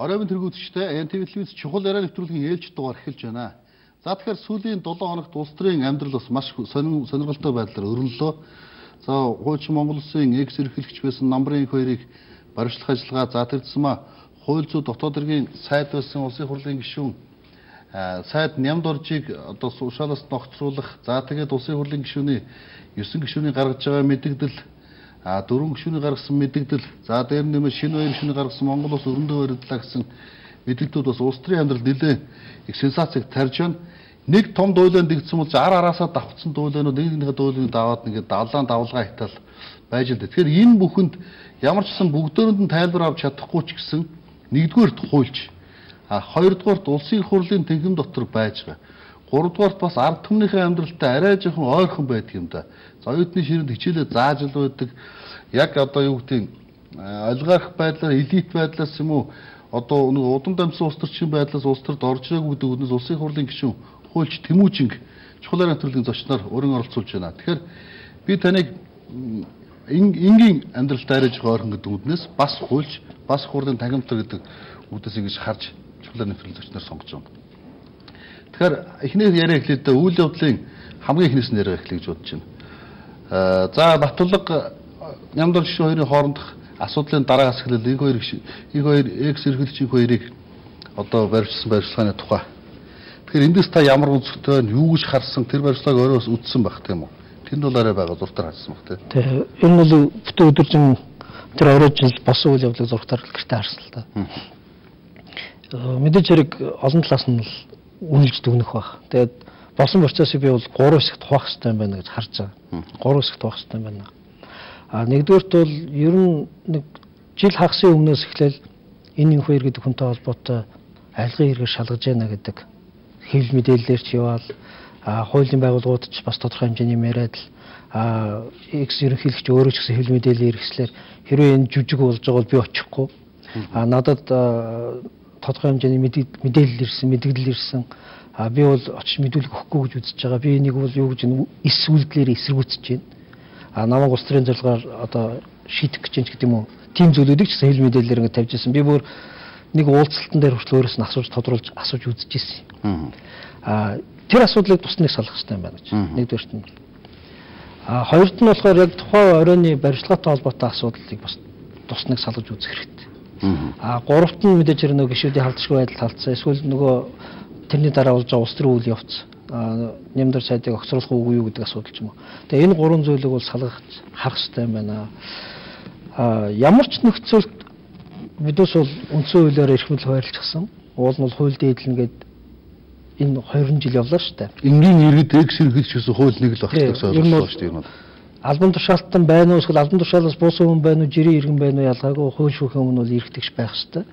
Оройн тэргүүцчтэй НТV телевиз чухал яриа нэвтрүүлгийн ээлж дугаар эхэлж байна. За тэгэхээр сүүлийн 7 хоногт улс төрийн амьдрал бас маш сонирхолтой байдлаар өрнөлөө. За хуучин Монгол Улсын экс ерөнхийлөгч байсан Намрын их хоёрыг баримтлах ажиллагаа за тэр тусмаа хууль зүйн дотоод хэргийн сайд байсан улсын хурлын гишүүн сайд нямд оржийг одоо уушаалаас ногцруулах за тэгээд улсын хурлын гишүүний 9 гишүүний гаргаж байгаа мэдэгдэл 4 гишүүний гаргасан мэдэгдэл за дээр нэмээд шинэ 2 гишүүний гаргасан Монгол улс өрөндөө баригдлаа гэсэн мэдээлэлүүд бас улс төрийн амьдралд нэлээд их сенсацийг тарьж байна. Нэг том дуйлаанд дэгдсэн бол араасаа давхцсан дуйлаанууд нэгнийхээ дуйлыг даваад ингээд давлаан давлгаа хитал байж л дээ. Тэгэхээр энэ бүхэнд ямар ч сан бүгдөөнд нь тайлбар авч чадахгүй ч гэсэн нэгдүгээрт хуульч хоёрдугаарт улсын хурлын тэнхим дотор байж байгаа. Гуравдугаарт бас ард түмнийхээ амьдралтай арай жоохон ойрхон байдаг юм да. За оюутны ширэнд хичээлээ зааж л байдаг. Яг одоо юу гэдэг олигарх байдлаар элит байдлаас юм уу одоо нэг удам дамжсан улс төрчин байдлаас улс төрд орж ирээгүй гэдэг үгнээс улсын хурлын гишүүн хуульч Тэмүүжинг чухал арга төрлийн зочноор өрн оролцуулж байна. Тэгэхээр би таныг энгийн амьдралтай арай жоохон ойрхон гэдэг үгнээс бас хуульч бас хурлын тагимтар гэдэг үгнээс ингэж харж чухал арга төрлийн зочноор сонгож байна. Тэгэхээр эхнээс яриа эхлээд үйл явдлын хамгийн эхнээс нь яриа эхлэе гэж бодож байна. За Батулга Нямдар гишүүн хоёрын хоорондох асуудлын дараагаас эхлээд энэ хоёр экс ерөнхийлөгчийн хоёрыг одоо барьсан барилгааны тухай. Тэгэхээр эндээс та ямар үзэгтэй вэ? Юу гэж харсан? Тэр барилгааг өрөөс үтсэн байх тийм үү? Тэнд бол арай байгаа зуртаар харсан баг тийм. Тэгээ энэ бол бүтэн өдөржин тэр орой жил босон үйл явдлыг зургатаар гэртээ харсан л та. Мэдээж хэрэг олон талаас нь үнэлж дүгнэх баг. Тэгээд босон процессыг би бол 3 хэсэгт хуваах хэрэгтэй байна гэж харж байгаа. 3 хэсэгт хуваах хэрэгтэй байна. Нэгдүгээрт бол ер нь нэг жил хагасын өмнөөс эхлээл энэ хоёр гэдэг хүнтэй холбоотой айлгын хэрэгээр шалгаж яана гэдэг хэвлэл мэдээлэлээр ч яваал хуулийн байгууллагууд ч бас тодорхой хэмжээний яриад л экс ерөнхийлөгч өөрөө ч гэсэн хэвлэл мэдээлэл хэрэгслэр хэрвээ энэ жүжиг болж байгаа бол би очихгүй. Надад тодорхой хэмжээний мэдээлэл ирсэн, мэдээлэл ирсэн. Би бол очиж мэдүүлэг өгөхгүй гэж үзэж байгаа. Би энийг бол юу гэж эс үйлдэлээр эсэргүүцэж байна. Намайг улс төрийн зорилгоор одоо шийдэх гэж ч гэдэг юм уу. Тим зүйлүүдийг ч хэвлэл мэдээлэлээр ингэ тавьж ирсэн. Би бүр нэг уулзалтан дээр хүртэл өөрөөс нь асууж тодруулж асууж үзэж ирсэн. Тэр асуудлыг тусныг салгах хэрэгтэй юм байна гэж. Нэгдүгээрт нь. Хоёрт нь болохоор яг тухайн оройны барилгаатай холбоотой асуудлыг бас тусныг салгаж үзэх хэрэгтэй. Гуравт нь мэдээж хэрэг нөгөө гишүүдийн халдшгүй байдал талцсан. Эсвэл нөгөө тэрний дараа болж байгаа улс төрийн үйл явц нямдар сайдыг огцруулах уугүй юу гэдэг асуудал ч юм уу. Тэгээ энэ гурван зүйлийг бол салгах харах хэрэгтэй юм байна. Ямар ч нөхцөлд бидээс бол үндсэн хуулиар эрх мэдэл хуваарлцсан. Уул нь бол хууль дээдлэн гэдэг энэ 20 жил явлаа шүү дээ. Энгийн иргэд экс ерөнхийлөгч гэсэн хууль нэг л багтдаг ойлголцоо шүү дээ энэ бол. Албан тушаалтан байна уу эсвэл албан тушаалаас буусан хүн байна уу, жирийн иргэн байна уу ялгаагүй хууль шүүхийн өмнө бол эрхтгч байх хэрэгтэй.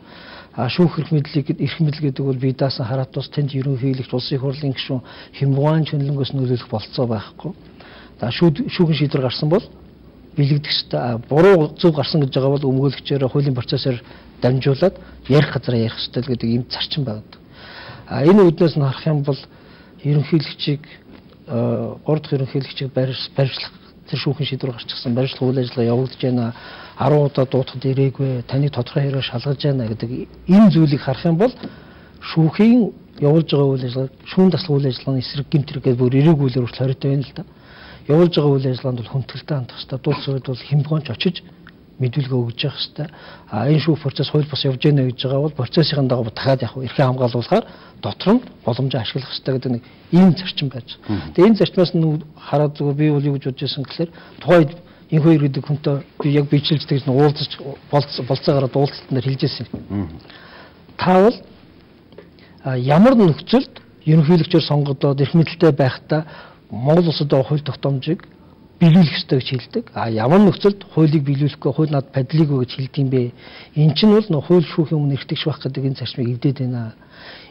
Шүүх эрх мэдэл гэдэг бол бие даасан хараат тус тэнд ерөнхийлөгч улсын хурлын гишүүн хямдгаан чөнлөнгөөс нөлөөлөх болцоо байхгүй. Шүүхэн шийдвэр гарсан бол бэлэгдэх ёстой. Буруу зөв гарсан гэж байгаа бол өмгөөлөгчөөр хуулийн процессор дамжуулаад ярих газараа ярих ёстой гэдэг ийм зарчим байдаг. Энэ үднээс нь харах юм бол ерөнхийлөгчийг 3 дахь ерөнхийлөгчийг баримтлах тэр шүүхэн шийдвэр гарчихсан баримтлах үйл ажиллагаа явагдаж байна. 10 удаа дуутахад ирээгүй, таныг тодорхой хэрэг шалгаж байна гэдэг энэ зүйлийг харах юм бол шүүхийн явуулж байгаа үйл ажиллагаа, шүүн таслах үйл ажиллагааны эсрэг гэмтэр гэдэг бүр эрээгүүлэр хүртэл хориотой байна л да. Явуулж байгаа үйл ажиллагаанд бол хүндэтгэлтэй хандах хэрэгтэй. Дуулцад бол хямдгаанч очиж мэдүүлгээ өгж явах хэрэгтэй. Энэ шүүх процесс хууль бус явж байна гэж байгаа бол процессын дагуу дахиад яг эрхээ хамгаалуулахаар дотор нь боломжоо ашиглах хэрэгтэй гэдэг нэг ийм зарчим байж байгаа. Тэгээ энэ зарчмаас нь хараад зүгээр би бол юу гэж бодож байсан гэхээр тухайд энэ хоёр гэдэг хүнтэй би яг бичлэлждэг нь уулзаж болцоогоор уулзалтан дээр хэлжсэн. Та бол ямар нөхцөлд ерөнхийлөгчөөр сонгогдоод эрх мэдэлтэй байхдаа Монгол улсад хууль тогтоомжийг биелүүлэх ёстой гэж хэлдэг. Ямар нөхцөлд хуулийг биелүүлэхгүй хууль над падлиг гэж хэлдэг юм бэ? Эн чинь бол хууль шүүхийн өмнө эрхтгч байх гэдэг энэ зарчмыг эвдээд байна.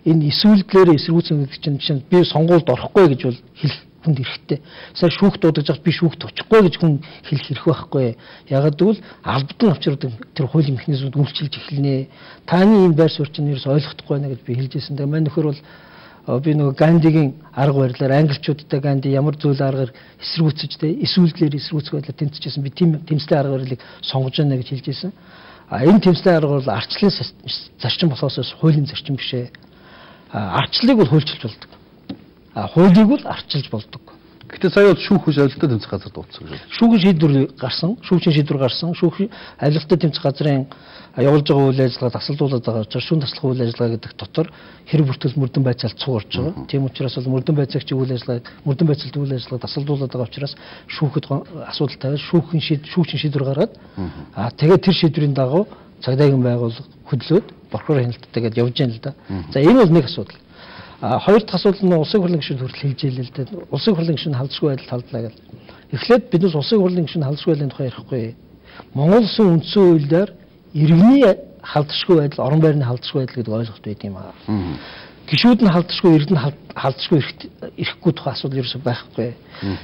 Энэ эсвэлдлээр эсэргүүцэн гэдэг чинь би сонгуульд орохгүй гэж бол хэлэх хүнд хэрэгтэй. Сая шүүхт дуудаж байхад би шүүхт очихгүй гэж хүн хэлэх хэрэг байхгүй. Ягаад гэвэл албадан авчирдаг тэр хуулийн механизмууд үйлчилж эхэлнэ. Таны энэ байр суурь чинь ерөөс ойлгохдохгүй байна гэж би хэлж ирсэн. Тэгээ манай нөхөр бол би нөгөө Гандигийн арга барилаар англичуудтай Ганди ямар зүйл аргаар эсэргүүцэж тэ эсвэлдлэр эсэргүүцэх байдлаар тэмцэжсэн би тийм тэмцлийн арга барилыг сонгож байна гэж хэлж ирсэн. Энэ тэмцлийн арга бол арчлын зарчим болохоос хуулийн зарчим биш ээ. Арчлыг бол хуульчилж болдог. Хуулийг бол арчилж болдог. Гэтэ сая бол шүүх хүч авилттай тэмцэх газар дуудсан гэж. Шүүхийн шийдвэр гарсан, шүүгчийн шийдвэр гарсан. Шүүхийн авилттай тэмцэх газрын явуулж байгаа үйл ажиллагаа тасалдуулаад байгаа учраас шүүн таслах үйл ажиллагаа гэдэг дотор хэрэг бүртгэл мөрдөн байцаалт цуг орж байгаа. Тийм учраас бол мөрдөн байцаагчийн үйл ажиллагаа, мөрдөн байцаалт үйл ажиллагаа тасалдуулаад байгаа учраас шүүхэд асуудал тавиад шүүгчийн шийдвэр гаргаад тэгээд тэр шийдвэрийн дагуу цагдаагийн байгууллага хөдлөөд прокурор хяналтайгээд явж байна л да. За энэ бол нэг асуудал. Хоёр дахь асуудал нь улсын хурлын гишүүнд хүртэл хэлж ийлээ л дээ. Улсын хурлын гишүүн халдшгүй байдалд халдлаа гэл. Эхлээд биднес улсын хурлын гишүүн халдшгүй байдлын тухай ярихгүй. Монгол улсын үндсэн хуулиар иргэний халдшгүй байдал, орон байрны халдшгүй байдал гэдэг ойлголт байд юм аа. Гишүүд нь халдшгүй, иргэд нь халдшгүй ирэхгүй тухай асуудал ерөөсөй байхгүй.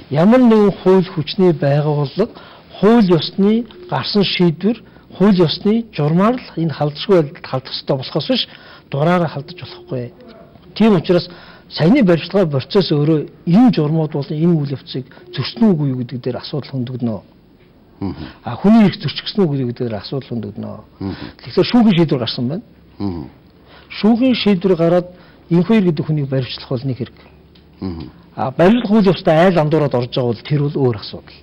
Ямар нэгэн хууль хүчний байгууллага хууль ёсны гарсан шийдвэр, хууль ёсны журмаар л энэ халдшгүй байдалд халдах ёстой болохоос биш дураараа халдаж болохгүй. Тийм учраас саяны баримтлагын процесс өөрөө энэ журмууд болон энэ үйл явцыг зөрчнө үгүй юу гэдэг дээр асуудал хөндөгдөнө. Хүний эрх зөрчигдсөн үгүй гэдэг дээр асуудал хөндөгдөнө. Тэгэхээр шүүхийн шийдвэр гарсан байна. Шүүхийн шийдвэр гараад инхүүр гэдэг хүнийг баримтлах бол нэг хэрэг. Баримтлах үйл явцтай айл андуураад орж байгаа бол тэр бол өөр асуудал.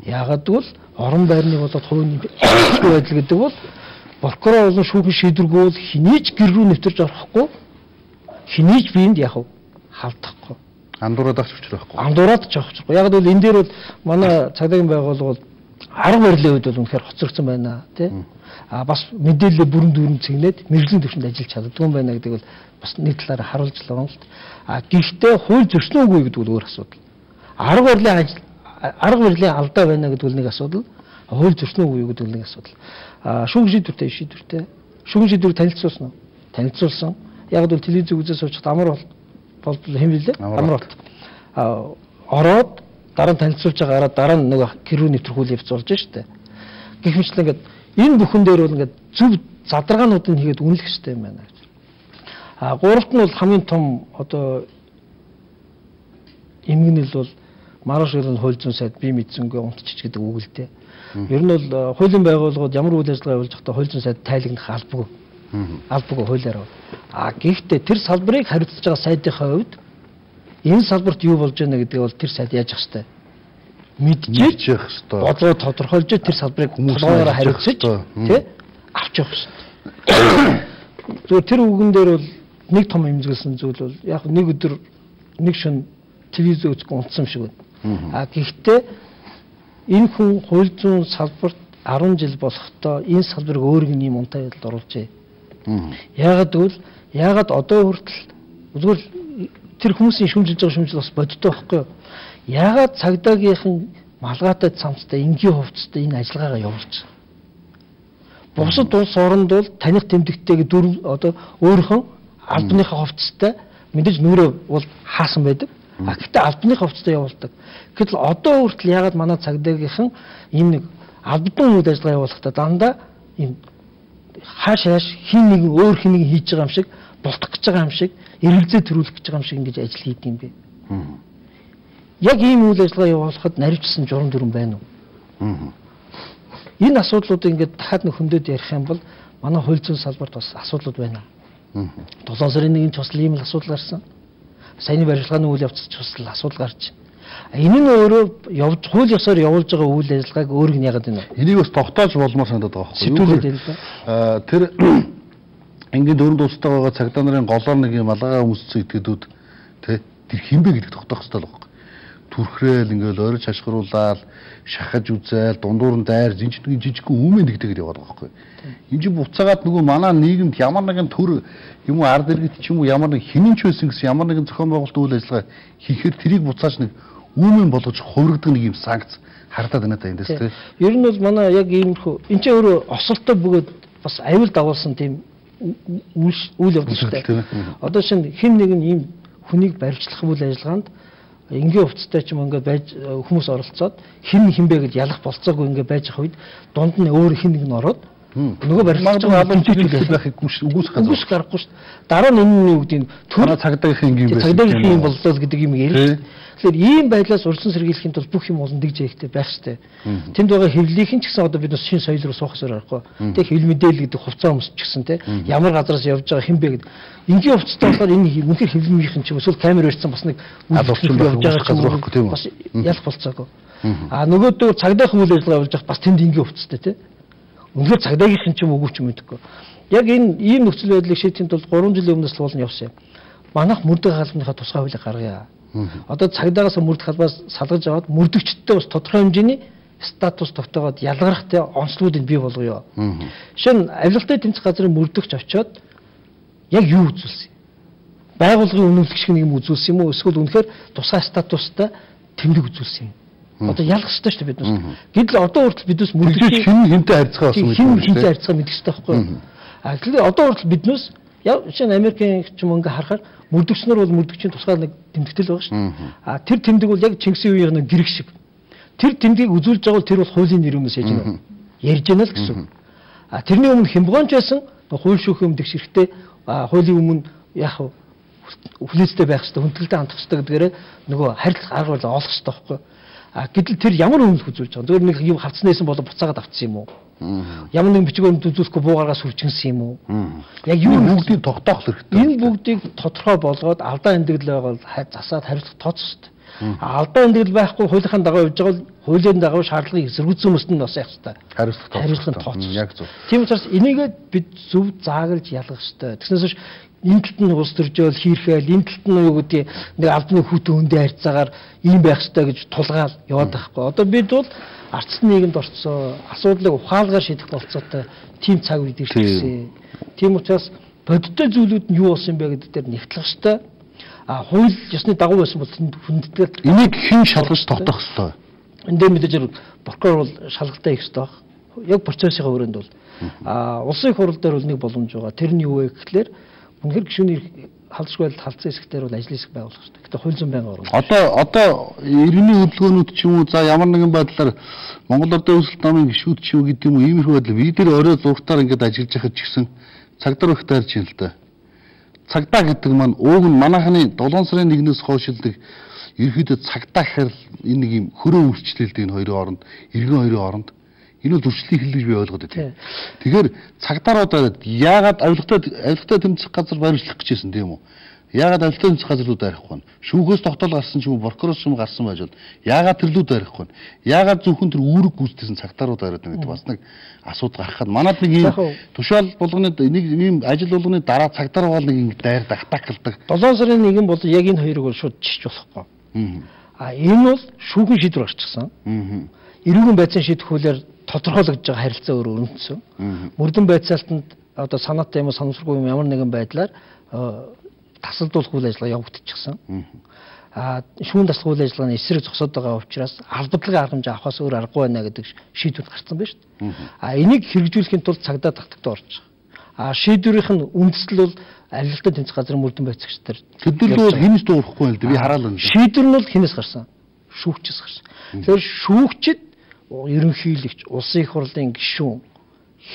Яагаад гэвэл орон байрны болоод хувийн байдал гэдэг бол прокурор болон шүүхийн шийдвэргүй бол хинийч гэр рүү нэвтэрж орохгүй, хинийч биенд яг халдахгүй. Андуураад авч өчрөхгүй. Андуураад ч авч өчрөхгүй. Яг бол энэ дээр бол манай цагдаагийн байгууллага бол арга барилын үед бол үнэхээр хоцрогдсон байна тий. Бас мэдээлэл бүрэн дүүрэн цэгнээд мэрэгжлийн түвшинд ажиллаж чаддаг юм байна гэдэг бол бас нэг талаараа харуулж л байгаа юм л. Гэхдээ хууль зөрчнө үгүй гэдэг бол өөр асуудал. Арга барилын алдаа байна гэдэг бол нэг асуудал. Хууль зөрчнө үгүй гэдэг бол нэг асуудал. Шүүхийн шийдвэртэй шийдвэртэй. Шүүхийн шийдвэрийг танилцуулсан уу? Танилцуулсан. Яг бол телевиз үзээс сууж амар бол хэм билээ? Амар болт. Ороод дараа нь танилцуулж байгаараа дараа нь нэг гэрүү нэвтрүүлэх явц болж штэ. Гэх мэтлээ ингээд энэ бүхэн дээр бол ингээд зөв задаргаанууд нь хийгээд үнэлэх хэрэгтэй юм байна гэж. Гуравт нь бол хамгийн том одоо эмгэнэл бол маргааш өрөөнд хууль зүйн сайд бие мэдсэнгүй унтчих гэдэг үг л дээ. Ер нь бол хуулийн байгууллагууд ямар үйл ажиллагаа явуулж байхдаа хууль зүйн сайд тайлагнах албагүй хуулиар. Гэхдээ тэр салбарыг хариуцж байгаа сайдынхаа хувьд энэ салбарт юу болж байна гэдгийг бол тэр сайд яаж ах хэвээр мэдчихэж явах хэвээр бодлоо тодорхойлж тэр салбарыг толгоороо хариуцж тий авч явах хэвээр. Тэр үгэн дээр бол нэг том эмзэглсэн зүйл бол яг нэг өдөр нэг шөнө телевиз үзэхгүй унтсан юм шиг байна. Гэхдээ энэ хүн хууль зүйн салбарт 10 жил болохдоо энэ салбарыг өөрийг нь юм унтаа байдалд оруулжээ. Яагаад одоо хүртэл зүгээр тэр хүмүүсийн шүмжилж байгаа шүмжил бас бодиттой байхгүй юу? Яагаад цагдаагийнхан малгайтай цамцтай энгийн хувцастай энэ ажиллагаагаа явуулж байгаа? Бусад улс оронд бол таних тэмдэгтэйг одоо өөрийнхөө албаныхаа хувцастай мэдээж нүрээ бол хаасан байдаг. Гэхдээ албаныхаа хувцастай явуулдаг. Гэтэл одоо хүртэл яагаад манай цагдаагийнхан ийм нэг албан үйл ажиллагаа явуулахдаа дандаа ийм хааш хин нэг өөр хин нэг хийж байгаа юм шиг бултах гэж байгаа юм шиг эргэлзээ төрүүлэх гэж байгаа юм шиг ингэж ажил хийдэг юм бэ. Яг ийм үйл ажиллагаа явуулахад наривчсан журам дүрэн байна уу? Энэ асуудлуудыг ингээд дахиад нэг хөндөд ярих юм бол манай хууль зүйн салбарт бас асуудлууд байна. 7 сарын 1-нд ч бас ийм л асуудал гарсан. Саяны барилгааны үйл явцад ч бас асуудал гарч. Энэ нь өөрөө явж хууль ёсоор явуулж байгаа үйл ажиллагааг өөрөг нь яагаад байна вэ? Энийг бас тогтоож болмоор санагдаад байгаа байхгүй юу? Сэтгүүлээд байна л да. Тэр ингээд дөрөв дуустайгаа байгаа цагдаа нарын голоор нэг юм алгаа өмссөн этгээдүүд тий тэр хинбэ гэдэг тогтоох хэрэгтэй л байхгүй. Түрхрээл ингээд орж хашгируулаад шахаж үзээл дундуур нь дайр зинчдгийн жижиг өмнө нэгтэйгээр яваад байгаа байхгүй. Энэ чинь буцаагаад нөгөө манай нийгэмд ямар нэгэн төр юм уу ард иргэд ч юм уу ямар нэг хинэнч байсан гэсэн ямар нэгэн зохион байгуулалт үйл ажиллагаа хийхээр тэрийг буцааж нэг үүмэн болгож хувиргадаг нэг юм санкц харагдаад байна та эндээс тийм. Ер нь бол манай яг иймэрхүү энэ ч өөрөө осолтой бөгөөд бас аюул дагуулсан тийм үйл явдал шүү дээ. Одоо шинэ хэн нэгэн ийм хүнийг баримтлах үйл ажиллагаанд энгийн хувцастай ч юм ингээд байж хүмүүс оролцоод хин хинбэ гэж ялах болцоогүй ингээд байж ах үед дунд нь өөр хин нэг нь ороод Нөгөө барилгын магадгүй байхыг үгүйсэх гарахгүй шүү дээ. Дараа нь энэ юу гэдэг нь төр цагдаагийнхын юм байсан. Цагдаагийнхын юм боллоо гэдэг юм ярих. Тэгэхээр ийм байдлаас урьдчилан сэргийлэхийн тулд бүх юм олон дэгж хэрэгтэй байх хэрэгтэй. Тэнд байгаа хэвлэлийнхэн ч гэсэн одоо бид шинэ соёл руу суухсаар аргагүй. Тэг хэвлэл мэдээлэл гэдэг хувцас өмс ч гэсэн те ямар газараас явж байгаа хэн бэ гэдэг. Энгийн хувцастай болохоор энэ үнэхээр хэвлэлийнхэн ч эсвэл камер барьсан бас нэг алуурчин явж байгаа газар байхгүй тийм үү? Бас ялах болцоогүй. Нөгөөдөө цагдаагийн үйл ажиллагаа явуулж байгаа бас тэнд энгийн хувцастай те. Үнэхээр цагдаагийнхэн ч юм уу ч юм мэдгүй. Яг энэ ийм нөхцөл байдлыг шийдэхин тулд 3 жилийн өмнөөс л болно явсан юм. Манайх мөрдөх хаалгынхаа тусгай хуулийг гаргая. Одоо цагдаагаас мөрдөх халбаас салгаж аваад мөрдөгчдтэй бас тодорхой хэмжээний статус тогтоогоод ялгархтай онцлогуудыг бий болгоё. Жишээ нь авилгатай тэмцэх газрын мөрдөгч очиод яг юу үзүүлсэн юм? Байгууллагын үнэмлэх шиг нэг юм үзүүлсэн юм уу? Эсвэл үнэхээр тусгай статустай тэмдэг үзүүлсэн юм? Одоо ялах хэрэгтэй шүү дээ бид нас. Гэтэл одоо хүртэл биднээс мөрдөгч хинтэй харьцаа болсон юм. Хинтэй харьцаа мэдэх хэрэгтэй байхгүй юу? Тэгэхээр одоо хүртэл биднээс яг жишээ нь Америкийн ч юм ингээ харахаар мөрдөгчнөр бол мөрдөгчийн тусгай нэг тэмдэгтэл байгаа шүү дээ. Тэр тэмдэг бол яг Чингисийн үеийн нэг гэрэг шиг. Тэр тэмдгийг үзүүлж байгаа бол тэр бол хуулийн нэрнээс яаж байна? Ярьж байна л гэсэн. Тэрний өмнө хямбгоонч байсан хууль шүүхийн өмнөх хэрэгтэй хуулийн өмнө яг хүлээцтэй байх хэрэгтэй, хүндэтгэлтэй хандах хэрэгтэй гэдгээрээ нөгөө харилцах арга барил олох хэрэгтэй байхгүй юу? Гэтэл тэр ямар өмнөх үзүүлж байгаа. Зөвхөн нэг юм хавцнаас болоо буцаагаад авцсан юм уу? Ямар нэг бичгөөнд үзүүлэхгүй буугаараас сүрчинсэн юм уу? Яг юу бүгдийг тогтоох хэрэгтэй. Энэ бүгдийг тодорхой болгоод алдаа эндэгдэл байгаад засаад хариуцлага тооцох хэрэгтэй. Алдаа эндэгдэл байхгүй хуулийнхаа дагуу явж байгаа бол хуулийн дагуу шаардлагыг эсэргүүцсэн хүмүүст нь бас яах хэрэгтэй. Хариуцлага тооцох. Яг зөв. Тийм учраас энийг бид зөв заагалж ялгах хэрэгтэй. Тэгснээс биш энэ талд нь улс төржөөл хийрхэл энэ талд нь юу гэдэг нэг албаны хүүтэн хүндээ харьцаагаар ийм байх хэрэгтэй гэж тулгаал яваад байхгүй. Одоо бид бол арцсан нийгэмд орцсон асуудлыг ухаалгаар шийдэх болцоотой тийм цаг үед ирсэн. Тийм учраас бодиттой зүйлүүд нь юу болсон бэ гэдэг дээр нэгтлэх хэрэгтэй. Хууль ёсны дагуу байсан бол хүндэтгэл энийг хэн шалгаж тогтоох ёстой. Энд дээр мэдээж прокурор бол шалгалтаа хийх ёстой. Яг процессын хүрээнд бол улсын их хурал дээр бол нэг боломж байгаа. Тэр нь юу вэ гэхлээр үнэхээр гишүүний халдшгүй байдалд халдсан хэсгээр бол ажлын хэсэг байгуулах хэрэгтэй. Гэтэ хууль зүйн байнга оруулах. Одоо иргэний хөдөлгөөнүүд ч юм уу за ямар нэгэн байдлаар Монгол Ордын Өсөлт намын гишүүд ч юу гэдэг юм уу иймэрхүү байдал бид нар орой зургатаар ингээд ажиллаж байхад ч гэсэн цагдаа их таарч юм л да. Цагдаа гэдэг маань ууг нь манайхны 7 сарын 1-ээс хойшилдаг ерөөдөө цагдаа гэхэр энэ нэг юм хөрөө үйлчлэлтэй энэ хоёрын оронд иргэн хоёрын оронд энэ бол зөрчлийг хэлж би ойлгоод байна. Тэгэхээр цагдааруудад яагаад авилгатай тэмцэх газар барьжлах гэж байсан тийм үү? Яагаад авилгатай тэмцэх газрууд барихгүй вэ? Шүүхээс тогтоол гарсан ч юм уу прокурорч юм гарсан байж бол яагаад тэрлүүд барихгүй вэ? Яагаад зөвхөн тэр үүрэг гүйцэтгэсэн цагдаарууд бариад байна гэдэг бас нэг асуудал гарахад манад нэг ийм тушаал болгоны нэг ийм ажил болгоны дараа цагдаар бол нэг ингэ дайрдаг атакалдаг. 7 сарын 1 бол яг энэ хоёрыг бол шууд чиж болохгүй. Энэ бол шүүхийн шийдвэр гарчихсан. Эрүүгийн байцаан шийдэх хуулиар тодорхойлогдож байгаа харилцаа өөрөө өрнөсөн. Мөрдөн байцаалтанд одоо санаатай юм уу санамсаргүй юм ямар нэгэн байдлаар тасалдуулах үйл ажиллагаа явагдчихсан. Шүүн таслах үйл ажиллагааны эсрэг зогсоод байгаа учраас албадлагын арга хэмжээ авахаас өөр аргагүй байна гэдэг шийдвэр гарсан байна шүү дээ. Энийг хэрэгжүүлэхийн тулд цагдаа татагтаа орж байгаа. Шийдвэрийнх нь үндэслэл бол авилгатай тэмцэх газрын мөрдөн байцаагч нар. Тэдний бол хинээс дуурахгүй л дээ. Би хараалаа. Шийдвэр нь бол хинээс гарсан? Шүүгчээс гарсан. Тэгэхээр шүүгчид ерөнхийлөгч, улсын их хурлын гишүүн,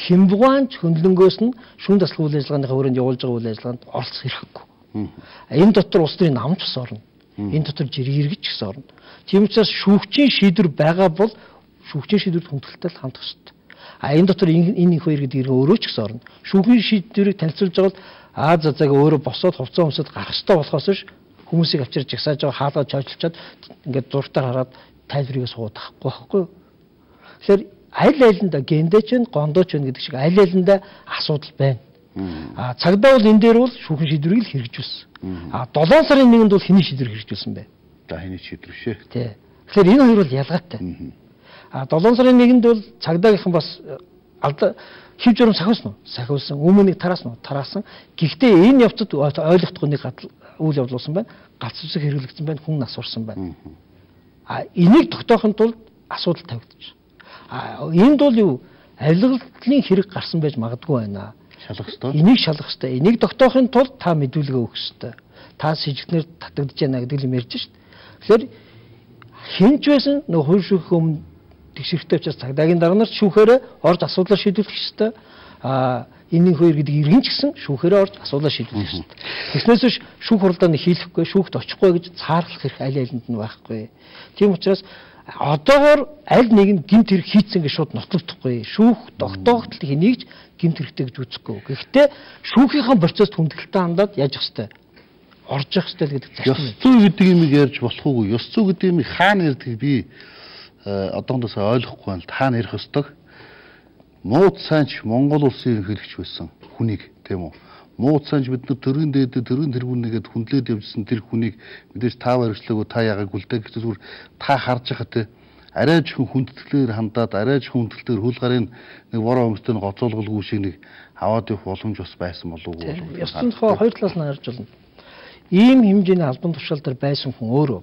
хямбгоонч хөндлөнгөөс нь шүүн таслах үйл ажиллагааны хүрээнд явуулж байгаа үйл ажиллагаанд оролцох хэрэггүй. Энэ дотор улс төрийн намч бас орно. Энэ дотор жирийн иргэч гэсэн орно. Тийм учраас шүүгчийн шийдвэр байгаа бол шүүгчийн шийдвэрт хүндэтгэлтэй хандах хэрэгтэй. Энэ дотор энэ их хоёр гэдэг өөрөө ч гэсэн орно. Шүүхийн шийдвэрийг танилцуулж байгаа бол зазааг өөрөө босоод хувцас өмсөд гарах хэрэгтэй болохоос биш хүмүүсийг авчирч жагсааж байгаа хаалгаа чойжлчаад ингээд зургатаар хараад тайлбарыг суудаг байхгүй. Тэгэхээр аль айланда гендэж чинь гондооч байна гэдэг шиг аль айланда асуудал байна. Цагдаа бол энэ дээр бол шүүхийн шийдвэрийг л хэрэгжүүлсэн. 7 сарын 1-нд бол хэний шийдвэр хэрэгжүүлсэн бэ? За хэний шийдвэр шээ. Тий. Тэгэхээр энэ хоёр бол ялгаатай. 7 сарын 1-нд бол цагдаагийнхан бас алдаа хив журам сахиулсан уу? Сахиулсан. Өмнөнийг тараасан уу? Тараасан. Гэхдээ энэ явцад ойлгохдох нэг үйл явдал болсон байна. Галц үсэг хэрэглэгдсэн байна. Хүн насурсан байна. Энийг тогтоохын тулд асуудал тавигдчих. Энд бол юу? Авилгалын хэрэг гарсан байж магадгүй байна. Шалгах ёстой. Энийг шалгах ёстой. Энийг тогтоохын тулд та мэдүүлгээ өгөх ёстой. Та сэжигтнэр татагдж байна гэдэг юм ярьж шít. Тэгэхээр хинч байсан нөгөө хууль шүүхийн өмнө тэгшэрхтэй учраас цагдаагийн дарга нарт шүүхээрээ орж асуудлаа шийдвэрлэх ёстой. энийн хоёр гэдэг иргэн ч гэсэн шүүхээрээ орж асуудал шийдвэрлэх хэрэгтэй. Тэгснээс биш шүүх хуралдаанд хийлэхгүй, шүүхт очихгүй гэж цаарлах хэрэг аль алинд нь байхгүй. Тийм учраас одоогоор аль нэг нь гэмт хэрэг хийцэн гэж шууд нотлогдохгүй. Шүүх тогтоогдол хэнийг ч гэмт хэрэгтэй гэж үзэхгүй. Гэхдээ шүүхийнхаа процесс хүндэтгэлтэй хандаад яаж явах хэрэгтэй? Орж явах хэрэгтэй гэдэг зам. Ёс зүй гэдэг юм ярьж болох уугүй. Ёс зүй гэдэг юм хаана ярьдгийг би одоогоос ойлгохгүй байна. Хаана ярих ёстой? Мууд сайнч Монгол улсын ерөнхийлөгч байсан хүнийг тийм үү? Мууд сайнч бид нар төрийн дээд төрийн тэргүүнийгээд хүндлээд явжсэн тэр хүнийг мэдээж та барьжлаагүй та яагааг үлдээ гэж зүгээр та харж байгаа те арай ч хүндэтгэлээр хандаад арай ч хүндэтгэлээр хөл гарын нэг бороо өмстэй гоцоолголгүй шиг нэг аваад явах боломж бас байсан болов уу? Ёсны тухай хоёр талаас нь харж болно. Ийм хэмжээний албан тушаал дээр байсан хүн өөрөө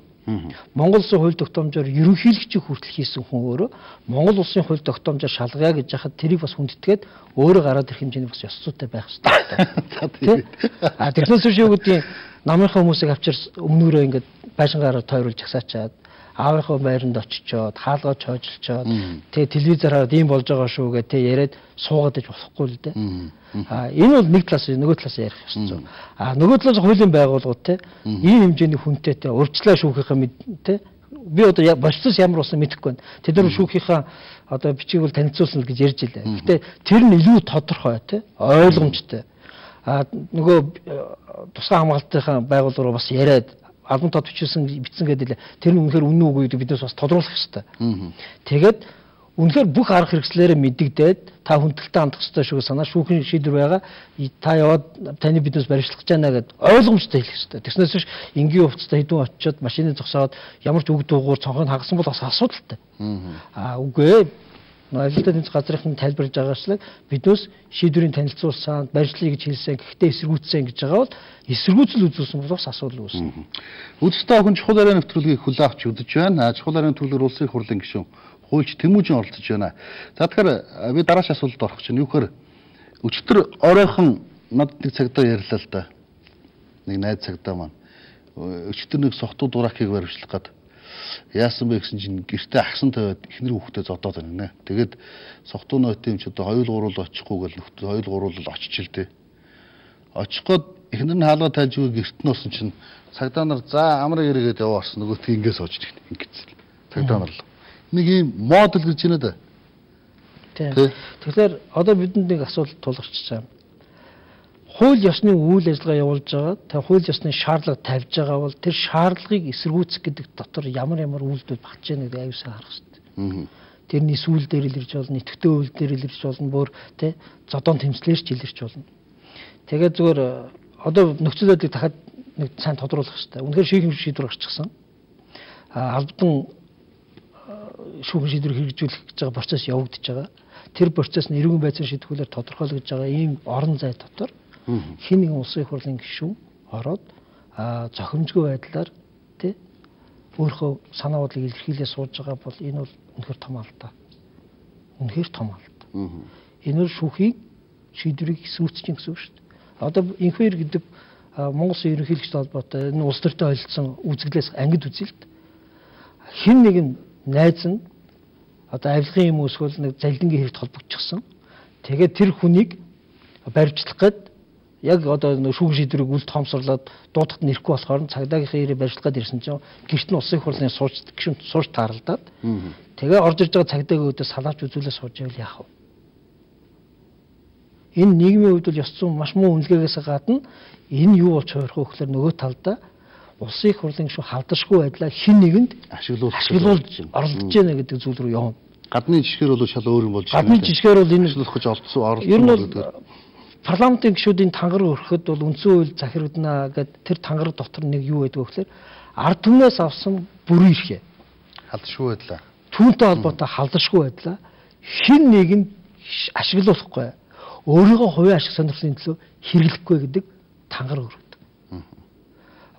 Монгол улсын хууль тогтоомжоор ерөнхийлөгчийг хүртэл хийсэн хүн өөрөө Монгол улсын хууль тогтоомжоор шалгая гэж яхад тэрийг бас хүндэтгээд өөрөө гараад ирэх хэмжээний бас ёс зүйтэй байх хэрэгтэй. Тэрнээс биш юу гэдгийг намынхаа хүмүүсийг авчир өмнөрөө ингээд байшингаар тойруулж агсаачаад аавынхаа байранд очичоод хаалгаж хоожлцоод тэгээ телевизээр хараад ийм болж байгаа шүү гэх тэ яриад суугаад иж болохгүй л дээ. Энэ бол нэг талаас нөгөө талаас ярих ёстой. Нөгөө талаас хуулийн байгууллагууд те ийм хэмжээний хүнтэй те урьдчилан шүүхийнхаа те би одоо болцос ямар болсон мэдэхгүй байна. Тэд нар шүүхийнхаа одоо бичиг бол танилцуулсан гэж ярьж илээ. Гэтэ тэр нь илүү тодорхой те ойлгомжтой. Нөгөө тусгай хамгаалтынхаа байгууллагууд бас яриад албан тод бичсэн гэдэг тэр нь үнэхээр үнэн үгүй гэдэг биднээс бас тодруулах хэрэгтэй. Тэгээд үнэхээр бүх арга хэрэгслээрээ мэддэгдээд та хүндэлтэй хандах ёстой шүү санаа шүүхийн шийдвэр байгаа. Та яваад таны биднээс баримтлах гэж байна гэд ойлгомжтой хэлэх ёстой. Тэгснээс биш энгийн хувцастай хэдэн очиод машины зогсоод ямар ч үг дуугаар цонхыг хагасан бол бас асуудалтай. Үгүй ээ. Ажилтны тэмцэх газрын тайлбарж байгаачлаг биднээс шийдвэрийн танилцуулсан, барьжлыг гэж хэлсэн, гэхдээ эсэргүүцсэн гэж байгаа бол эсэргүүцэл үзүүлсэн бол бас асуудал үүснэ. Үдштэй охин чухал арийн нэвтрүүлгийг хүлээн авч үзэж байна. Чухал арийн нэвтрүүлгээр улсын их хурлын гишүүн хуульч Тэмүүжин оролцож байна. За тэгэхээр би дараач асуултад орох чинь юу гэхээр өчтөр оройхон над нэг цагдаа ярьлаа л да. Нэг найз цагдаа маань өчтөр нэг сохтуу дуракийг баримтлах гээд яасан бэ гэсэн чинь гэртээ агсан тавиад эхнэр хүүхдээ зодоод байна нэ. Тэгээд сохтуу нойтын ч одоо 2-3 л очихгүй гэл нөхд 2-3 л очиж л дээ. Очих гээд эхнэр нь хаалга тайлж өгөө гэрт нь усан чинь цагдаа нар за амраа яригээд яваарсан нөгөөт ингээс оож ирэх ингэсэн. Цагдаа нар л нэг юм модел гэж байна да. Тэгэхээр одоо бидэнд нэг асуудал тулгарч байгаа. Хууль ёсны үйл ажиллагаа явуулж байгаа. Тэгээ хууль ёсны шаардлага тавьж байгаа бол тэр шаардлагыг эсэргүүцэх гэдэг дотор ямар үйлдэл багч яана гэдэг аюулсаа харах хэрэгтэй. Тэрний сүүл дээр л ирж болно, идэвхтэй үйл дээр л ирж болно, бүр тэ зодон тэмцлэрч илэрч болно. Тэгээд зүгээр одоо нөхцөл байдлыг дахиад нэг сайн тодруулах хэрэгтэй. Үнэхээр шийдвэр гарчихсан. Албан шүүхийн шийдвэр хэрэгжүүлэх гэж байгаа процесс явагдаж байгаа. Тэр процесс нь эрүүн байцааны шийдвэрлэлээр тодорхойлогдож байгаа ийм орон зай дотор хэн нэгэн улсын их хурлын гишүүн ороод зохимжгүй байдлаар тий өөрийнхөө санаа бодлыг илэрхийлээ сууж байгаа бол энэ бол үнэхээр том алдаа. Үнэхээр том алдаа. Энэ бол шүүхийн шийдвэрийг эсрүүцчих гэсэн үг шүү дээ. Одоо инхвэр гэдэг Монгол Улсын ерөнхийлөгчтэй холбоотой энэ улс төртэй ойлцсон үзэгдлээс ангид үзэлт хэн нэгэн найз нь одоо авилгын юм өсгөл нэг залдингийн хэрэгт холбогдчихсон. Тэгээд тэр хүнийг баримтлах гээд яг одоо шүүх шийдвэрийг үл тоомсорлоод дуутахад нь ирэхгүй болохоор цагдаагийнхаа ирээ баримтлах гээд ирсэн чинь гэрт нь улсын их хурлын гишүүн сууж тааралдаад тэгээ орж ирж байгаа цагдаагийн өөдөө салааж үзүүлээ сууж байвал яах вэ? Энэ нийгмийн хувьд бол ёс зүйн маш муу үнэлгээгээс гадна энэ юу болж хувирах вэ гэхээр нөгөө талдаа улсын их хурлын гишүүн халдшгүй байдлаа хэн нэгэнд ашиглуулж оролдож байна гэдэг зүйл рүү явна. Гадны жишгээр бол шал өөр юм болж байна. Гадны жишгээр бол энэ олж оролцсон гэдэг. Парламентын гишүүдийн тангар өрхөд бол үндсэн хууль захирагдана гэдэг тэр тангар дотор нэг юу байдаг вэ гэхээр ард түмнээс авсан бүрэн эрхээ халдшгүй байдлаа. Түүнтэй холбоотой халдшгүй байдлаа хэн нэгэнд ашиглуулахгүй өөрийнхөө хувийн ашиг сонирхлын төлөө хэрэглэхгүй гэдэг тангар өргөдөг.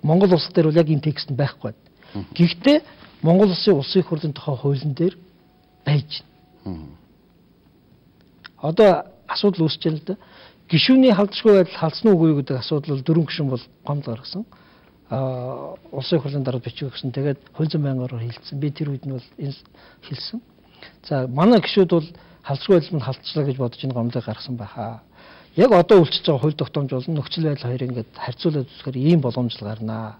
Монгол улс дээр бол яг энэ текст нь байхгүй. Гэхдээ Монгол улсын их хурлын тухай хуулийн дээр байж байна. Одоо асуудал үүсэж байна л да. Гишүүний халдшгүй байдал халдсан уугүй гэдэг асуудал бол 4 гишүүн бол гомдол гаргасан. Улсын их хурлын дараа бичиг өгсөн. Тэгээд хууль зүйн байнгаараар хэлсэн. Би тэр үед нь бол энэ хэлсэн. За манай гишүүд бол халдшгүй байдал нь халдчлаа гэж бодож энэ гомдлыг гаргасан байхаа. Яг одоо үлчиж байгаа хууль тогтоомж болон нөхцөл байдал хоёрыг ингээд харьцуулаад үзэхээр ийм боломжтой гарнаа.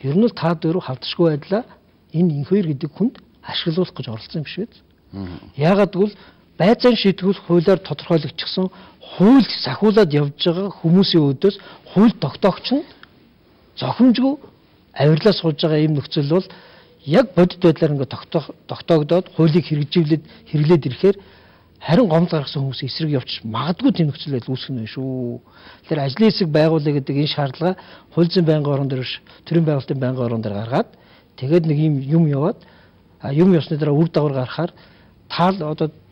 Ер нь л та дөрөв халдшгүй байдлаа энэ инх хоёр гэдэг хүнд ашиглуулах гэж оролцсон юм биш үү? Яагаад гэвэл байцаан шийдвэрлэх хуулиар тодорхойлогдсон хууль сахиулаад явж байгаа хүмүүсийн өөдөөс хууль тогтоогч нь зохимжгүй авирлаа сууж байгаа ийм нөхцөл бол яг бодит байдлаар ингээд тогтоогдоод хуулийг хэрэглээд ирэхээр харин гомдол гаргасан хүмүүс эсрэг явчих магадгүй тийм нөхцөл байдал үүсгэх нь шүү. Тэгэхээр ажлын хэсэг байгуулъя гэдэг энэ шаардлага хууль зүйн байнгын орон дээр биш, төрийн байгуулалтын байнгын орон дээр гаргаад тэгээд нэг юм яваад юм явсны дараа үр дагавар гаргахаар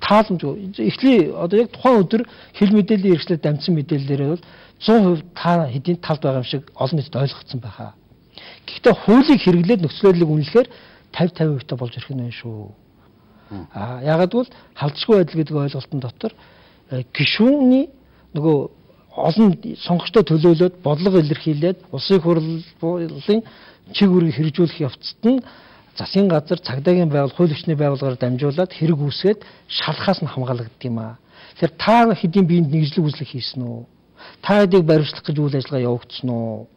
тааламжгүй эхлээ одоо яг тухайн өдөр хил мэдээллийн хэрэгслээр дамжсан мэдээлэлээр бол 100% та хэдийн талд байгаа юм шиг олон нийтэд ойлгогдсон байхаа. Гэхдээ хуулийг хэрэглээд нөхцөл байдлыг үнэлэхээр 50% та болж ирэх нь байна шүү. Яагаад гэвэл халдшгүй байдал гэдэг ойлголтын дотор гишүүний нөгөө олон сонгогчтой төлөөлөөд бодлого илэрхийлээд улсын хурлын чиг үүргийг хэрэгжүүлэх явцад нь засгийн газар цагдаагийн байгуул хууль хүчний байгууллагаар дамжуулаад хэрэг үүсгээд шалхаас нь хамгаалагддаг юм аа. Тэгэхээр та хэдийн биед нэгжлэг үзлэг хийсэн үү? Та хэдийг баримтлах гэж үйл ажиллагаа явагдсан уу?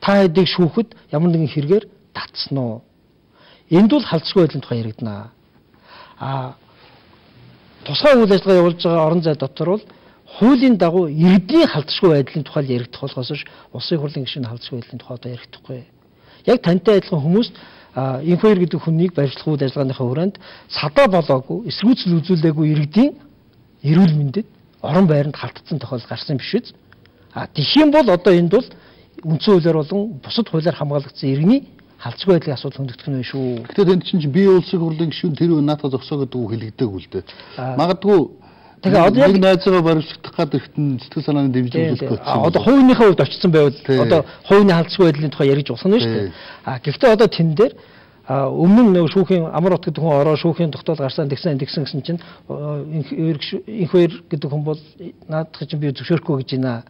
Та хэдийг шүүхэд ямар нэгэн хэрэгээр татсан уу? Энд бол халдшгүй байдлын тухай яригдана. Тусгай үйл ажиллагаа явуулж байгаа орон зай дотор бол хуулийн дагуу иргэдийн халдшгүй байдлын тухай яригдах болохоос улсын хурлын гишүүний халдшгүй байдлын тухай одоо ярихдаггүй. Яг тантай адилхан хүмүүс инх хоёр гэдэг хүнийг баримтлах үйл ажиллагааныхаа хүрээнд садаа болоогүй, эсэргүүцэл үзүүлээгүй иргэдийн эрүүл мэндэд орон байранд халтцсан тохиолдол гарсан биш үү? Тэгэх юм бол одоо энд бол үндсэн хуулиар болон бусад хуулиар хамгаалагдсан иргэний халдшгүй байдлын асуудал хөндөгдөх нь шүү. Гэтэл энд чинь бие улсын хурлын гишүүн тэр наатаа зогсоо гэдэг үг хэлэгдээг үлдээ. Магадгүй тэгээ одоо яг найзгаа баримтлах гэдэг нь сэтгэл санааны дэмжлэг үзүүлэх гэсэн. Одоо хувийнхээ хувьд очсон байвал одоо хувийн халдшгүй байдлын тухай яриж болох нь шүү дээ. Гэхдээ одоо тэн дээр өмнө нь нөгөө шүүхийн амар ут гэдэг хүн ороо шүүхийн тогтоол гарсан тэгсэн гэсэн чинь инх хоёр гэдэг хүн бол наадах чинь би зөвшөөрөхгүй гэж байна.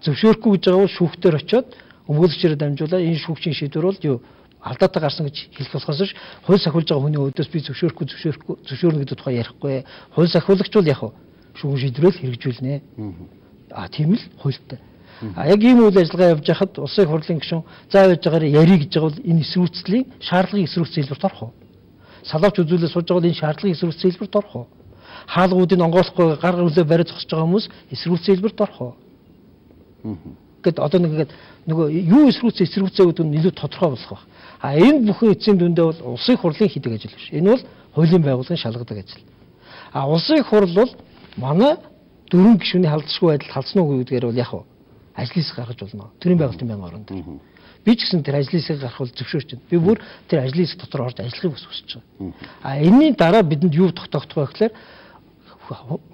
Зөвшөөрөхгүй гэж байгаа бол шүүхтэр очиод өмгөөлөгчөөр дамжуулаад энэ шүүгчийн шийдвэр бол юу алдаатай гарсан гэж хэлэх болохоос хууль сахиулж байгаа хүний өөдөөс би зөвшөөрнө гэдэг тухай ярихгүй. Хууль сахиулагч бол яг шүүгэн шийдвэрээр хэрэгжүүлнэ. Тийм л хуультай. Яг ийм үйл ажиллагаа явж байхад улсын хурлын гишүүн заавж байгаараа ярих гэж байгаа бол энэ эсрүүцлийн шаардлагын эсрүүц хэлбэрт орох уу? Салавч үзүүлээ сууж байгаа бол энэ шаардлагын эсрүүц хэлбэрт орох уу? Хаалгуудыг онгойлохгүй гар үлээ бариад зогсож байгаа хүмүүс эсрүүц хэлбэрт орох уу? Гэт одоо нөгөө юу эсрүүцээ гэдэг нь илүү тодорхой болох байх. Энэ бүхэн эцсийн дүндээ бол улсын хурлын хийдэг ажил биш. Энэ бол хуулийн байгууллагын шалгадаг ажил. Улсын хурл бол манай дөрвөн гишүүний халдшгүй байдал халдсан уу гэдгээр бол яг ажлын хэсэг гаргаж болно. Төрийн байгуулалтын байнгын орон дээр. Би ч гэсэн тэр ажлын хэсэг гаргах бол зөвшөөрч байна. Би бүр тэр ажлын хэсэг дотор орж ажиллахыг хүсэж байгаа. Энэний дараа бидэнд юу тогтоогдох вэ гэхээр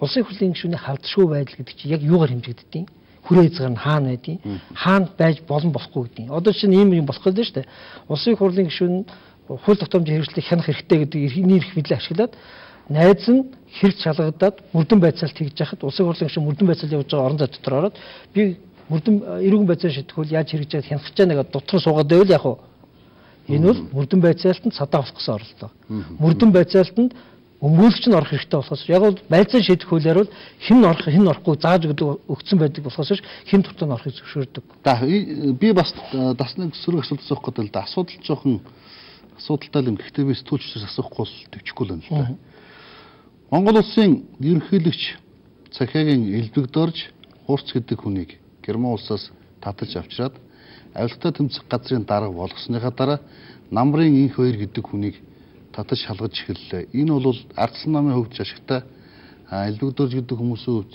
улсын хурлын гишүүний халдшгүй байдал гэдэг чинь яг юугаар хэмжигддэг юм? Хүрээ эзгэр нь хаана байдیں۔ Хаана байж болно болохгүй гэдэг. Одоо чинь ийм юм болох гэдэг шүү дээ. Улсын хурлын гишүүн хууль тогтоомжийн хэрэгслийг хянах хэрэгтэй гэдэг эрхний эрх мэдлээ ашиглаад найз нь хэрэг шалгагдаад мөрдөн байцаалт хийж яхад улсын хурлын гишүүн мөрдөн байцаалт явуулж байгаа орон зай дотор ороод би мөрдөн эрүүн байцаал шийдэх хөл яаж хэрэгжээд хянах гэж байгаа нэг дотор суугаад байвал яг энэ бол мөрдөн байцаалтанд садаа авах гэсэн оролдоо. Мөрдөн байцаалтанд өмгөөлөгч нь орох хэрэгтэй болохоос яг бол байцаан шийдэх хуулиар бол хэн орох хэн орохгүй зааж өгсөн байдаг болохоос хэн туртаа нь орохыг зөвшөөрдөг. Би бас дасны сөрөг асуулт асуух гэдэг л да. Асуудал жоохон асуудалтай юм. Гэхдээ би сэтгүүлчдээс асуухгүй бол төвчгүй л байна л да. Монгол улсын ерөнхийлөгч Цахиагийн элбэгдорж Хурц гэдэг хүнийг Герман улсаас татаж авчираад авилгатай тэмцэх газрын дарга болгосныхаа дараа намрын инх хоёр гэдэг хүнийг татаж шалгаж эхэллээ. Энэ бол ардсан намын хувьд ашигтай элбэгдорж гэдэг хүмүүсийн хувьд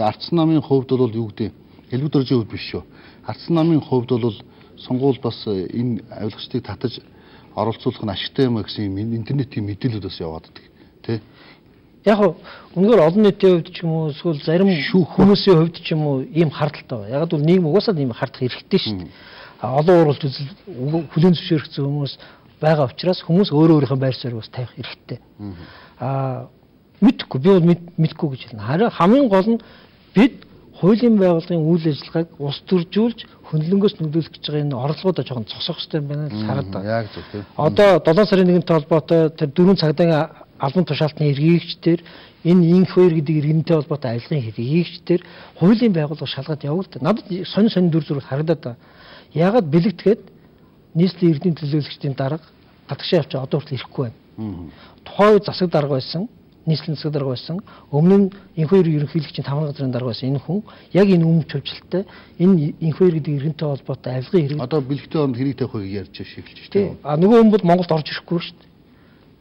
ардсан намын хувьд бол юу гэдэг элбэгдоржийн хувьд биш шүү. Ардсан намын хувьд бол сонгуул бас энэ авилгачдыг татаж оролцуулах нь ашигтай юм гэсэн интернетийн мэдээлүүд бас яваад байдаг. Тэ? Яг үнэхээр олон нийтийн хувьд ч юм уу эсвэл зарим хүмүүсийн хувьд ч юм уу ийм хардталтай байна. Яг бол нийгэм угаасаа ийм хардах хэрэгтэй шүү дээ. Олон ууралж үзэл хүлээн зөвшөөрөгцсөн хүмүүс байгаа учраас хүмүүс өөрийнхөө байр суурийг бас тавих хэрэгтэй. Мэдхгүй би бол мэдхгүй гэж хэлнэ. Харин хамгийн гол нь бид хуулийн байгууллагын үйл ажиллагааг ус төржүүлж хөндлөнгөөс нөлөөлөх гэж байгаа энэ орлогоодоо жоохон зогсоох хэрэгтэй юм байна л хараад байна. Яг зөв тийм. Одоо 7 сарын 1-ний холбоотой тэр 4 цагдаагийн албан тушаалтны эргээгчдэр энэ инх хоёр гэдэг иргэнтэй холбоотой авилгын хэрэгэгчдэр хуулийн байгууллага шалгаад явуулдаг. Надад сонин дүр зураг харагдаад байна. Яагаад бэлэгдэхэд нийслэлийн эрдэнэ төлөөлөгчдийн дарга гадагшаа явж одоо хүртэл ирэхгүй байна. Тухайн үед засаг дарга байсан, нийслэлийн засаг дарга байсан, өмнө нь инх хоёр ерөнхийлөгчийн таван газрын дарга байсан энэ хүн яг энэ өмнө төвчлөлтэй энэ инх хоёр гэдэг иргэнтэй холбоотой авилгын хэрэг одоо бэлэгтэй оронд хэрэг тавих хоёрыг ярьж шийдэлж шүү дээ. Нөгөө хүн бол Монголд орж ирэхгүй шүү дээ.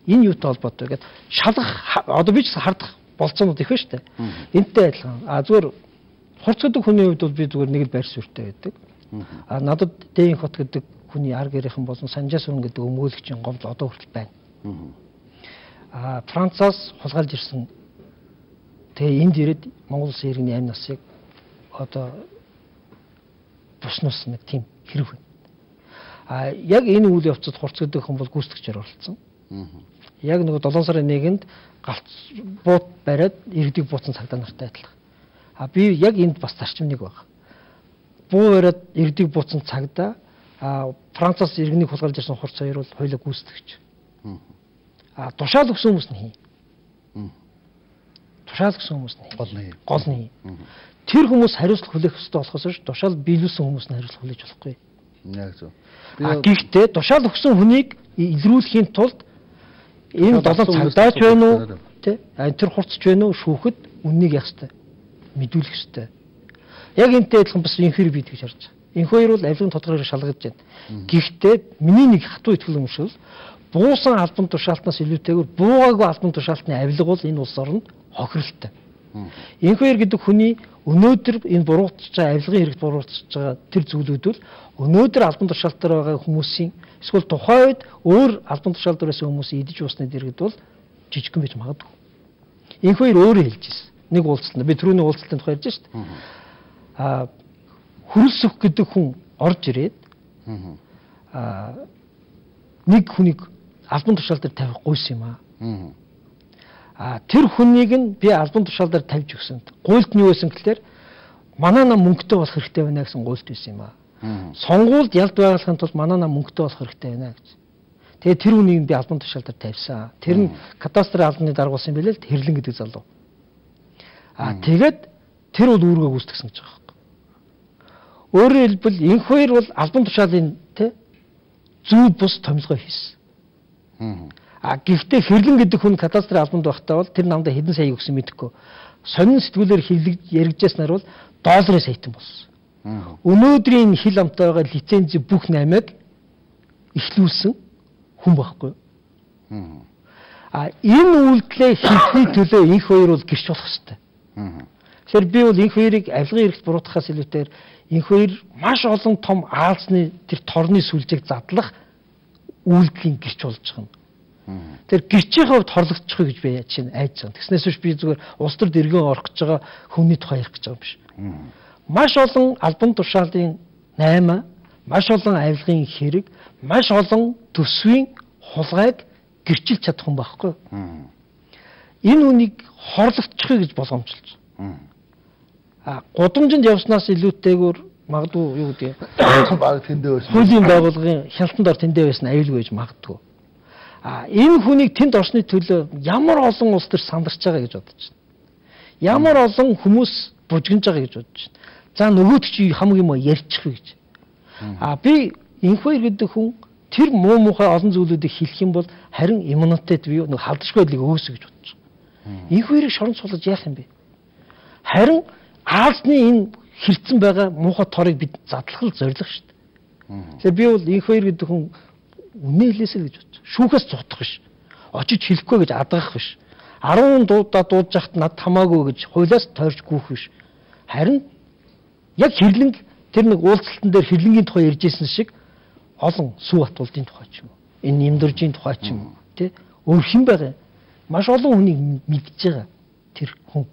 Энэ юутай холбоотой гэдэг шалгах одоо би ч хардах болцоонууд их байна шүү дээ. Энтэй адилхан. Зүгээр хурц гэдэг хүний хувьд бол би зүгээр нэг л байр суурьтай байдаг. Надад Дэйн хот гэдэг хүний ар гэрийнхэн болон Санжаа сүрэн гэдэг өмгөөлөгчийн гомдол одоо хүртэл байна. Францаас хулгайлж ирсэн. Тэгээ энд ирээд Монгол Улсын иргэний амь насыг одоо буснаас нэг тийм хэрэг байна. Яг энэ үйл явцад хурц гэдэг хүн бол гүйцэтгэгчээр оролцсон. Яг нөгөө 7 сарын 1-нд галц бууд бариад иргэдийг бууцсан цагдаа нартай адилхан. Би яг энд бас зарчим нэг байна. Буу бариад иргэдийг бууцсан цагдаа Францаас иргэнийг хулгайлж ирсэн хурц хоёр бол хоёулаа гүйцэтгэгч. Тушаал өгсөн хүмүүс нь хий. Тушаал өгсөн хүмүүс нь гол нь. Тэр хүмүүс хариуцлага хүлээх ёстой болохоос ш тушаал биелүүлсэн хүмүүс нь хариуцлага хүлээж болохгүй. Яг зөв. Гэхдээ тушаал өгсөн хүнийг илрүүлэхийн тулд энэ 7 цагдаач байна уу? Тэ? Тэр хурцч байна уу? Шүүхэд үннийг яах ёстой? Мэдүүлэх ёстой. Яг энтэй адилхан бас инх хоёр бий гэж харж байгаа. Инх хоёр бол авилгын тодорхойлолт шалгаж байна. Гэхдээ миний нэг хатуу итгэл өмшөл буусан албан тушаалтнаас илүүтэйгээр буугаагүй албан тушаалтны авилга бол энэ улс оронд хохиролтой. Инх хоёр гэдэг хүний өнөөдөр энэ буруутж байгаа авилгын хэрэгт буруутж байгаа тэр зүйлүүд бол өнөөдөр албан тушаалтаар байгаа хүмүүсийн эсвэл тухайн үед өөр албан тушаал дээр байсан хүмүүсийн идэж уусны дэргэд бол жижигхэн байж магадгүй. Инх хоёр өөрөө хэлж ирсэн. Нэг уулзалтанд би түрүүний уулзалтын тухай ярьж шүү дээ. Хөрөлсөх гэдэг хүн орж ирээд нэг хүнийг албан тушаал дээр тавих гуйсан юм аа. Тэр хүнийг нь би албан тушаал дээр тавьж өгсөн. Гуйлд нь юу байсан гэхээр манай нам мөнгөтэй болох хэрэгтэй байна гэсэн гуйлд байсан юм аа. Сонгуульд ялд байгалахын тулд манай нам мөнгөтэй болох хэрэгтэй байна гэж. Тэгээ тэр хүнийг би албан тушаал дээр тавьсан. Тэр нь кадастрын албаны дарга болсон юм билээ л Хэрлэн гэдэг залуу. Тэгээд тэр бол үүргээ гүйцэтгсэн гэж байгаа юм. Өөрөөр хэлбэл инх хоёр бол албан тушаалын зөв бус томилгоо хийсэн. Гэхдээ Хэрлэн гэдэг хүн кадастрын албанд байхдаа бол тэр намдаа хэдэн сая өгсөн мэдэхгүй. Сонин сэтгүүлээр яригджээснээр бол долларын саятан болсон. Өнөөдрийн хил амтай байгаа лицензи бүх 8-ыг эхлүүлсэн хүн байхгүй. Энэ үйлдэлээ хийхний төлөө инх хоёр бол гэрч болох ёстой. Тэгэхээр би бол инх хоёрыг авилгын хэрэгт буруутгахаас илүүтэйгээр инх хоёр маш олон том аалзны тэр торны сүлжээг задлах үйлдэлийн гэрч болж байгаа юм. Тэр гэрчийн хувьд хорлогдчихгүй гэж би чинь айж байгаа. Тэгснээс биш би зүгээр улс төрд иргэн орох гэж байгаа хүний тухай ярих гэж байгаа юм биш. Маш олон албан тушаалын 8, маш олон авилгын хэрэг, маш олон төсвийн хулгайг гэрчилж чадах хүн байхгүй. Энэ үнийг хорлогдчихъя гэж болгоомжлж. Гудамжинд явснаас илүүтэйгээр магадгүй юу гэдэг баг тэндээ байсан. Хуулийн байгууллагын хяналтанд ор тэндээ байсан аюулгүй байж магадгүй. Энэ хүнийг тэнд орсны төлөө ямар олон улс төр сандарч байгаа гэж бодож байна. Ямар олон хүмүүс бужигнж байгаа гэж бодож байна. За нөгөөд чи хамаг юм ярьчих вэ гэж. Би инх хоёр гэдэг хүн тэр муу мухай олон зүйлүүдийг хэлэх юм бол харин иммунитет бий нэг халдшгүй байдлыг өөсө гэж бодож байгаа. Инх хоёрыг шорон суулгаж яах юм бэ? Харин аалзны энэ хэрцэн байгаа муухай торыг бид задлах л зорилго шүү дээ. Тэгэхээр би бол инх хоёр гэдэг хүн үнэ хэлээсэй гэж бодож. Шүүхээс зутах биш. Очиж хэлэхгүй гэж адгах биш. 10 дуудаа дуудаж яхад над хамаагүй гэж хуулиас тойрч гүйх биш. Харин яг Хэрлэн тэр нэг уулзалтан дээр Хэрлэнгийн тухай ярьж ирсэн шиг олон сүв атуулдын тухай ч юм уу. Энэ нэмдэржийн тухай ч юм уу. Тэ өөр хэн байгаа. Маш олон хүнийг мэдж байгаа тэр хүн.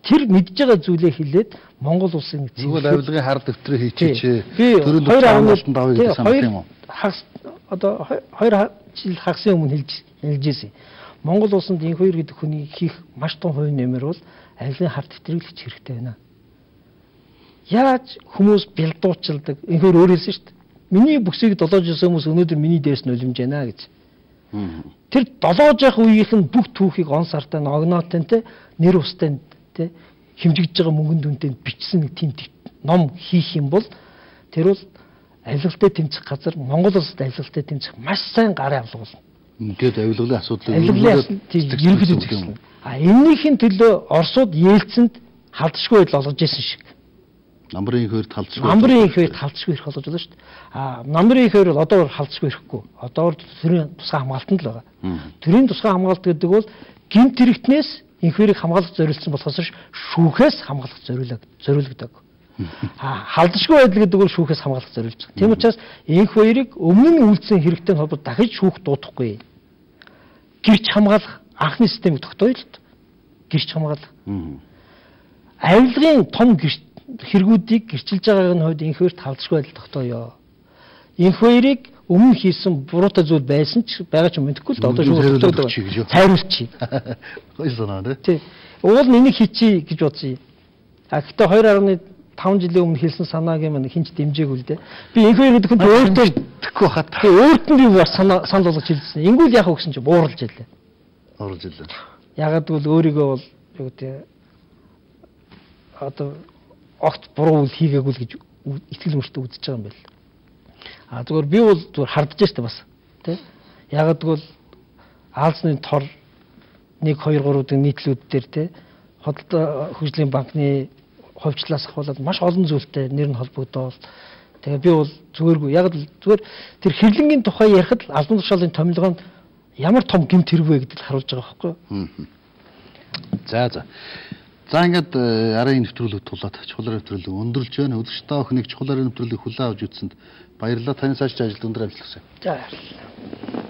Тэр мэдж байгаа зүйлээ хэлээд Монгол улсын зүгээр авилгын хар дэвтрээ хийчихээ. Төрөнд 2.5 санах юм уу? Одоо 2 жил хагас өмнө хэлж ирсэн. Монгол улсанд инх хоёр гэдэг хүний хийх маш том хувь нэмэр бол авилгын хар дэвтрийг л хийх хэрэгтэй байна. Яаж хүмүүс бэлдуучилдаг инх хоёр өөр хэлсэн шүү дээ. Миний бүсийг долоож ирсэн хүмүүс өнөөдөр миний дээрс нулимж байна гэж. Тэр 7 жах үеийнх нь бүх түүхийг он сартай огноотой те нэр устай те хэмжигдэж байгаа мөнгөнд үнэтэй бичсэн нэг тийм ном хийх юм бол тэр бол авилгалтай тэмцэх газар Монгол улсад авилгалтай тэмцэх маш сайн гарын авлага болно. Ингээд авилгалын асуудлыг ерөнхийдөө зөвшөөрсөн. Эннийхэн төлөө Оросууд Ельцинд халдшгүй байдал олгож ирсэн шиг. Намрын их хоёрт халдшгүй. Намрын их хоёрт халдшгүй ирэх болж байна шүү дээ. Намрын их хоёр бол одоо халдшгүй ирэхгүй. Одоо төрийн тусгай хамгаалтанд л байгаа. Төрийн тусгай хамгаалт гэдэг бол гэмт хэрэгтнээс инх хоёрыг хамгаалах зориулсан болохоос шүүхээс хамгаалах зориулдаг. Халдшгүй байдал гэдэг бол шүүхээс хамгаалах зориулж байгаа. Тийм учраас инх хоёрыг өмнө нь үйлдсэн хэрэгтэй холбоо дахиж шүүх дуудахгүй. Гэрч хамгаалах анхны системийг тогтооё л. Гэрч хамгаалах. Авилгын том хэрэгүүдийг гэрчилж байгаагийн хувьд инх хоёрт халдшгүй байдал тогтооё. Инх хоёрыг өмнө хийсэн буруутай зүйл байсан ч байгаа ч мэдэхгүй л одоо шүүх тогтоодог. Цайруулчих. Гоё санаа тий. Уул нэнийг хийчий гэж бодсон. Гэхдээ 2.5 жилийн өмнө хэлсэн санааг юм хинч дэмжээгүй л дээ. Би инх хоёр гэдэг нь өөртөө тэхгүй хат. Тий өөрт нь би бас санал болгож хэлсэн. Ингүүл яах вэ гэсэн чинь бууралж ялээ. Бууралж ялээ. Ягаад гэвэл өөрийгөө бол юу гэдэг одоо огт буруу үйл хийгээгүй л гэж итгэл мөртөө үзэж байгаа юм байл. Зүгээр би бол зүгээр хардж штэ бас тий. Ягаад гэвэл Аалзны тор 1 2 3-ын нийтлүүд дээр тий Хотод хөгжлийн банкны хувьчлаас ахуулаад маш олон зүйлтэй нэр нь холбогдоод тэгээ би бол зүгээргүй яг л зүгээр тэр хэвлэнгийн тухай ярихад албан тушаалын томилгоонд ямар том гэмт хэрэг вэ гэдгийг харуулж байгаа байхгүй юу? За ингээд арын нэвтрүүлэг тулаад чухал нэвтрүүлэг өндөрлж байна. Өдөртөө охиныг чухал нэвтрүүлэг хүлээн авч үзсэнд баярлалаа. Таны цааш ажил өндөр амжилт хүсье. За баярлалаа.